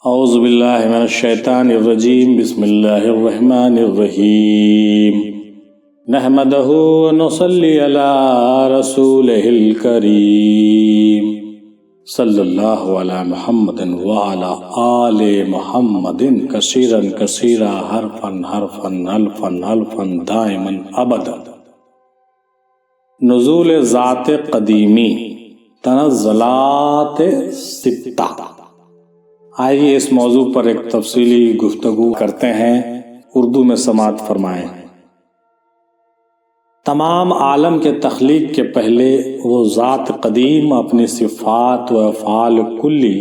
اعوذ باللہ من الشیطان الرجیم بسم اللہ الرحمن الرحیم نحمدہ ونصلی علی رسولہ الکریم صلی اللہ علی محمد وعلی آل محمد کثیرا کثیرا حرفا حرفا الفا الفا دائما ابدا۔ نزول ذات قدیمی تنزلات ستہ۔ آئیے اس موضوع پر ایک تفصیلی گفتگو کرتے ہیں، اردو میں سماعت فرمائیں۔ تمام عالم کے تخلیق کے پہلے وہ ذات قدیم اپنی صفات و افعال کلی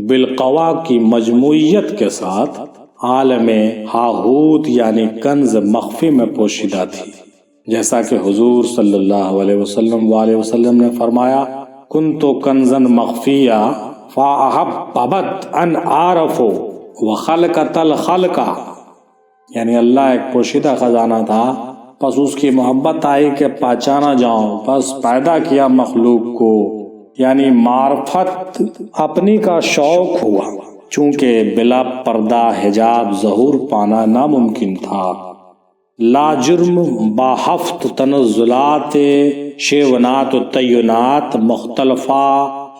بالقوا کی مجموعیت کے ساتھ عالم ہاہوت یعنی کنز مخفی میں پوشیدہ تھی، جیسا کہ حضور صلی اللہ علیہ وسلم نے فرمایا، کنتو کنزا مخفیہ فَأَحَبَّتْ أَنْ أَعْرَفُ وَخَلْقَتَ الْخَلْقَ، یعنی اللہ ایک پوشیدہ خزانہ تھا، پس اس کی محبت آئی کہ پہچانا جاؤں، پس پیدا کیا مخلوق کو، یعنی معرفت اپنی کا شوق ہوا، چونکہ بلا پردہ حجاب ظہور پانا ناممکن تھا۔ لا جرم باہفت تنزلات شیونات و تعینات مختلفہ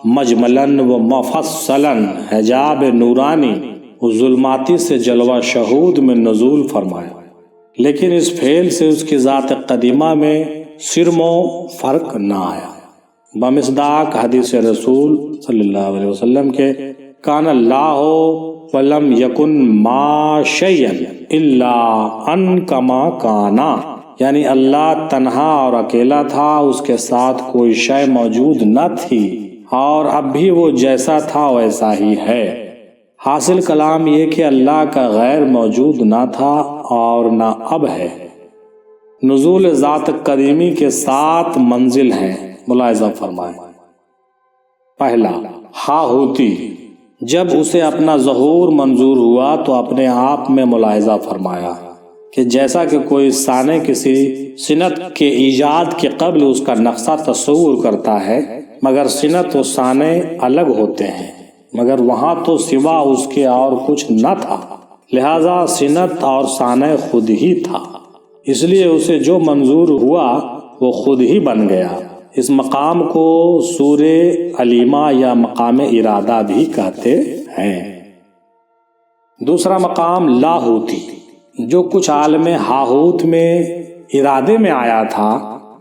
مجملاً و مفصلاً حجاب نورانی و ظلماتی سے جلوہ شہود میں نزول فرمایا، لیکن اس پھیل سے اس کی ذات قدیمہ میں سرم و فرق نہ آیا، بمصداق حدیث رسول صلی اللہ علیہ وسلم کے کان اللہ ولم یکن ما شیئا الا ان کما کانا، یعنی اللہ تنہا اور اکیلا تھا، اس کے ساتھ کوئی شے موجود نہ تھی، اور اب بھی وہ جیسا تھا ویسا ہی ہے۔ حاصل کلام یہ کہ اللہ کا غیر موجود نہ تھا اور نہ اب ہے۔ نزول ذات قدیمی کے 7 منزل ہیں، ملاحظہ فرمائیں۔ پہلا، ہاہوتی، جب اسے اپنا ظہور منظور ہوا تو اپنے آپ میں ملاحظہ فرمایا کہ جیسا کہ کوئی صانع کسی صنعت کے ایجاد کے قبل اس کا نقشہ تصور کرتا ہے، مگر صنعت و صانع الگ ہوتے ہیں، مگر وہاں تو سوا اس کے اور کچھ نہ تھا، لہذا صنعت اور صانع خود ہی تھا، اس لیے اسے جو منظور ہوا وہ خود ہی بن گیا۔ اس مقام کو سورہ علیمہ یا مقام ارادہ بھی کہتے ہیں۔ دوسرا مقام لاہوتی، جو کچھ عالم ہاہوت میں ارادے میں آیا تھا،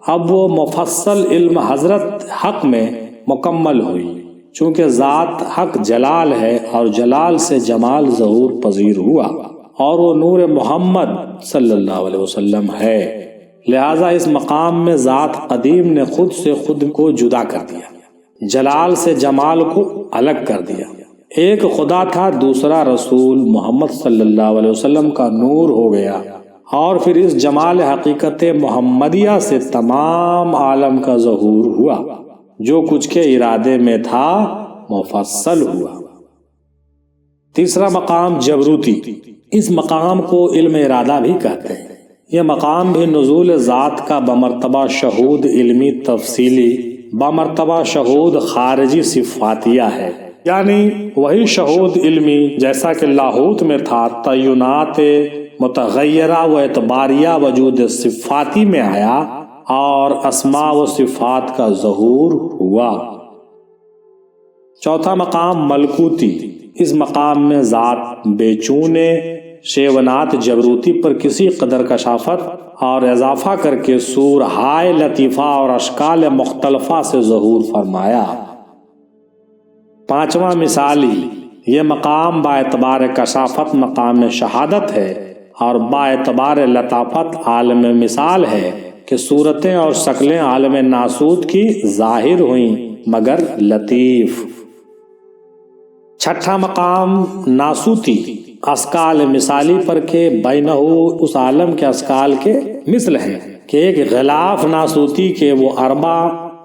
اب وہ مفصل علم حضرت حق میں مکمل ہوئی، چونکہ ذات حق جلال ہے اور جلال سے جمال ظہور پذیر ہوا، اور وہ نور محمد صلی اللہ علیہ وسلم ہے، لہذا اس مقام میں ذات قدیم نے خود سے خود کو جدا کر دیا، جلال سے جمال کو الگ کر دیا۔ ایک خدا تھا، دوسرا رسول محمد صلی اللہ علیہ وسلم کا نور ہو گیا، اور پھر اس جمال حقیقت محمدیہ سے تمام عالم کا ظہور ہوا، جو کچھ کے ارادے میں تھا مفصل ہوا۔ تیسرا مقام جبروتی، اس مقام کو علم ارادہ بھی کہتے ہیں۔ یہ مقام بھی نزول ذات کا بمرتبہ شہود علمی تفصیلی، بمرتبہ شہود خارجی صفاتیہ ہے، یعنی وہی شہود علمی جیسا کہ لاہوت میں تھا، تعینات متغیرہ و اعتباریہ وجود صفاتی میں آیا اور اسماء و صفات کا ظہور ہوا۔ چوتھا مقام ملکوتی، اس مقام میں ذات بے چونے شیونات جبروتی پر کسی قدر کشافت اور اضافہ کر کے سورہائے لطیفہ اور اشکال مختلفہ سے ظہور فرمایا۔ پانچواں مثالی، یہ مقام با اعتبار کشافت مقام شہادت ہے، اور با اعتبار لطافت عالم مثال ہے کہ صورتیں اور شکلیں عالم ناسوت کی ظاہر ہوئیں مگر لطیف۔ چھٹا مقام ناسوتی، اشکال مثالی پر کہ بینہ اس عالم کے اشکال کے مثل ہے، کہ ایک غلاف ناسوتی کے وہ اربع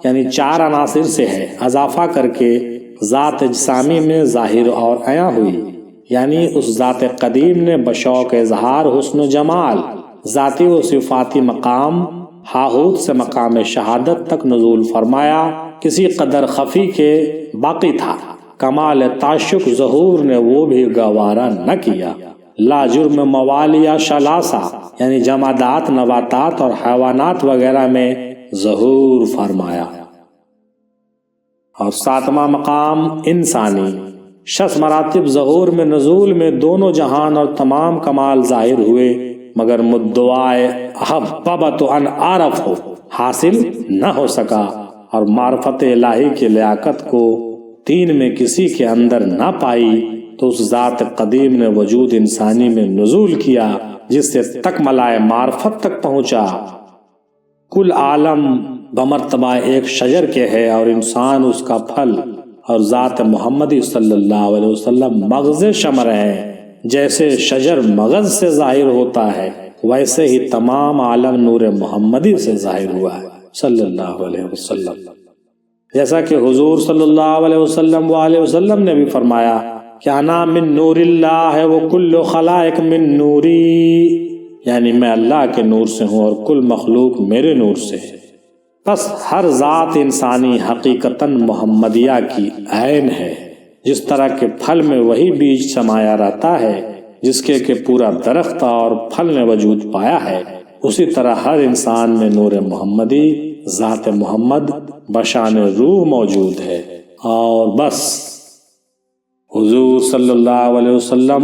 یعنی 4 عناصر سے ہے، اضافہ کر کے ذات اجسامی میں ظاہر اور عیاں ہوئی، یعنی اس ذات قدیم نے بشوق اظہار حسن و جمال ذاتی و صفاتی مقام ہاہوت سے مقام شہادت تک نزول فرمایا، کسی قدر خفی کے باقی تھا، کمال تعشق ظہور نے وہ بھی گوارا نہ کیا۔ لا جرم موالیہ شلاسا یعنی جمادات، نباتات اور حیوانات وغیرہ میں ظہور فرمایا۔ اور ساتواں مقام انسانی، 6 مراتب ظہور میں نزول میں دونوں جہان اور تمام کمال ظاہر ہوئے، مگر مدعائے احببت ان عارف ہو حاصل نہ ہو سکا، اور معرفت الہی کی لیاقت کو 3 میں کسی کے اندر نہ پائی، تو اس ذات قدیم نے وجود انسانی میں نزول کیا جس سے تکملائے معرفت تک پہنچا۔ کل عالم بمرتبہ ایک شجر کے ہے اور انسان اس کا پھل، اور ذات محمدی صلی اللہ علیہ وسلم مغز شمر ہے۔ جیسے شجر مغز سے ظاہر ہوتا ہے، ویسے ہی تمام عالم نور محمدی سے ظاہر ہوا ہے صلی اللہ علیہ وسلم۔ جیسا کہ حضور صلی اللہ علیہ وسلم وآلہ وسلم نے بھی فرمایا کہ انا من نور اللہ و کل خلائق من نوری، یعنی میں اللہ کے نور سے ہوں اور کل مخلوق میرے نور سے ہے۔ پس ہر ذات انسانی حقیقتاً محمدیہ کی عین ہے۔ جس طرح کے پھل میں وہی بیج سمایا رہتا ہے جس کے کہ پورا درخت اور پھل نے وجود پایا ہے، اسی طرح ہر انسان میں نور محمدی ذات محمد بشان روح موجود ہے۔ اور بس حضور صلی اللہ علیہ وسلم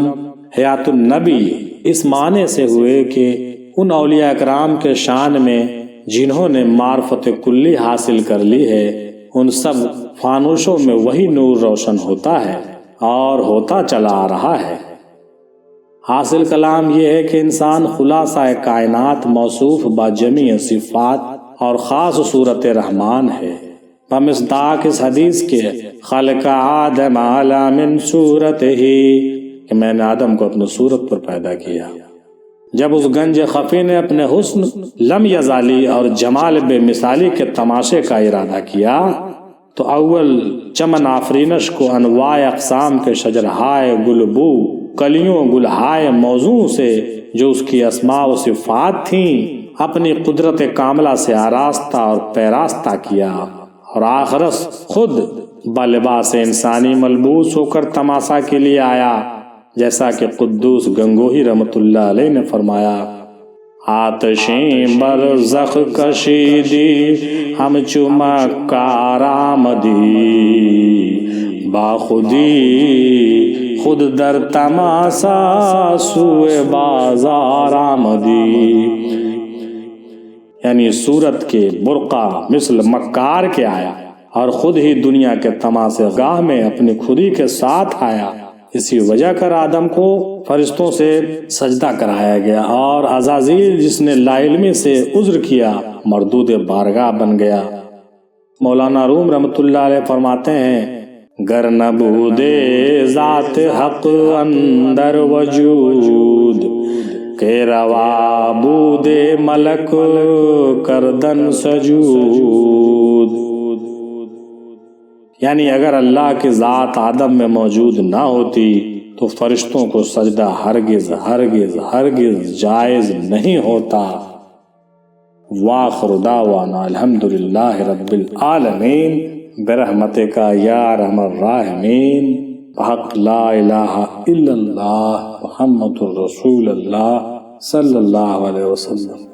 حیات النبی اس معنی سے ہوئے کہ ان اولیاء اکرام کے شان میں جنہوں نے معرفت کلی حاصل کر لی ہے، ان سب فانوشوں میں وہی نور روشن ہوتا ہے اور ہوتا چلا آ رہا ہے۔ حاصل کلام یہ ہے کہ انسان خلاصہ کائنات موصوف با جمیع صفات اور خاص صورت رحمان ہے۔ بمصداق اس حدیث کے خلق آدم علی من صورت ہی، کہ میں نے آدم کو اپنے صورت پر پیدا کیا۔ جب اس گنج خفی نے اپنے حسن لم یزالی اور جمال بے مثالی کے تماشے کا ارادہ کیا، تو اول چمن آفرینش کو انواع اقسام کے شجرہائے گلبو کلیوں گلہائے موضوع سے جو اس کی اسماء و صفات تھیں اپنی قدرت کاملہ سے آراستہ اور پیراستہ کیا، اور آخرس خود بلباس انسانی ملبوس ہو کر تماشا کے لیے آیا، جیسا کہ قدوس گنگوہی رحمت اللہ علیہ نے فرمایا، آتشیں برزخ کشیدی ہم چمکار آمدی، باخودی خود در تماشا سوئے بازار آمدی، یعنی صورت کے برقع مثل مکار کے آیا اور خود ہی دنیا کے تماشے گاہ میں اپنی خودی کے ساتھ آیا۔ اسی وجہ کر آدم کو فرشتوں سے سجدہ کرایا گیا، اور عزازیل جس نے لا علمی سے عذر کیا مردود بارگاہ بن گیا۔ مولانا روم رحمت اللہ علیہ فرماتے ہیں، گر نبود ذات حق اندر وجود، کہ روا بود ملک کردن سجود، یعنی اگر اللہ کی ذات آدم میں موجود نہ ہوتی تو فرشتوں کو سجدہ ہرگز ہرگز ہرگز جائز نہیں ہوتا۔ وآخر دعوانا الحمدللہ رب العالمین برحمتک یا ارحم الراحمین بحق لا الہ الا اللہ محمد الرسول اللہ صلی اللہ علیہ وسلم۔